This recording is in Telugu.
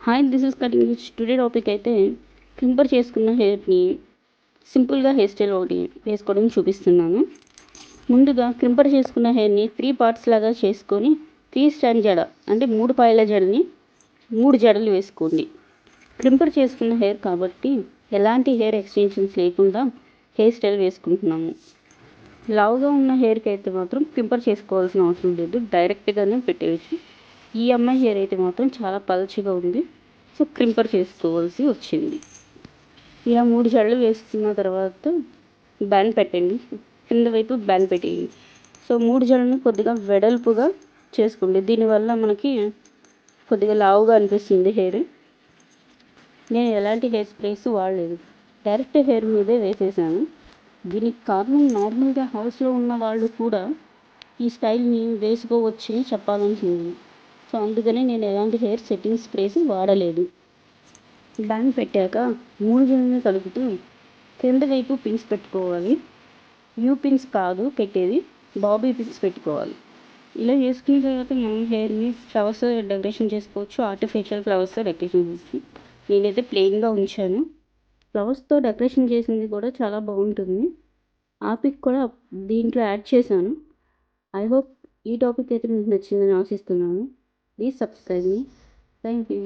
Hi, this is cutting. Today topic అయితే క్రింపర్ చేసుకున్న హెయిర్ని సింపుల్గా హెయిర్ స్టైల్ ఒకటి వేసుకోవడం చూపిస్తున్నాను. ముందుగా క్రింపర్ చేసుకున్న హెయిర్ని 3 పార్ట్స్ లాగా చేసుకొని 3 స్టాండ్ జడ అంటే 3 పాయల జడని 3 జడలు వేసుకోండి. క్రింపర్ చేసుకున్న హెయిర్ కాబట్టి ఎలాంటి హెయిర్ ఎక్స్టెన్షన్స్ లేకుండా హెయిర్ స్టైల్ వేసుకుంటున్నాము. లావుగా ఉన్న హెయిర్కి అయితే మాత్రం క్రింపర్ చేసుకోవాల్సిన అవసరం లేదు, డైరెక్ట్గానే పెట్టేయచ్చు. ఈ అమ్మాయి హెయిర్ అయితే మాత్రం చాలా పల్చగా ఉంది, సో క్రింపర్ చేసుకోవాల్సి వచ్చింది. ఇలా 3 జడలు వేసుకున్న తర్వాత బ్యాండ్ పెట్టండి, కింద వైపు బ్యాండ్ పెట్టేయండి. సో 3 జడలను కొద్దిగా వెడల్పుగా చేసుకోండి, దీనివల్ల మనకి కొద్దిగా లావుగా అనిపిస్తుంది హెయిర్. నేను ఎలాంటి హెయిర్ స్ప్రేస్ వాడలేదు, డైరెక్ట్ హెయిర్ మీదే వేసేసాను. దీనికి కారణం నార్మల్గా హౌస్లో ఉన్న వాళ్ళు కూడా ఈ స్టైల్ని వేసుకోవచ్చు అని చెప్పాలనుకుంది. సో అందుకని నేను ఎలాంటి హెయిర్ సెట్టింగ్ స్ప్రేస్ వాడలేదు. బ్యాండ్ పెట్టాక 3 జడలను కలుపుతూ కింద వైపు పిన్స్ పెట్టుకోవాలి. యూ పిన్స్ కాదు పెట్టేది, బాబీ పిన్స్ పెట్టుకోవాలి. ఇలా చేసుకున్న తర్వాత మనం హెయిర్ని ఫ్లవర్స్ డెకరేషన్ చేసుకోవచ్చు, ఆర్టిఫిషియల్ ఫ్లవర్స్తో డెకరేషన్ చేసి. నేనైతే ప్లెయిన్గా ఉంచాను. ఫ్లవర్స్తో డెకరేషన్ చేసింది కూడా చాలా బాగుంటుంది. ఆ పిక్ కూడా దీంట్లో యాడ్ చేశాను. ఐ హోప్ ఈ టాపిక్ అయితే మీకు నచ్చిందని ఆశిస్తున్నాను. Please subscribe me. Thank you.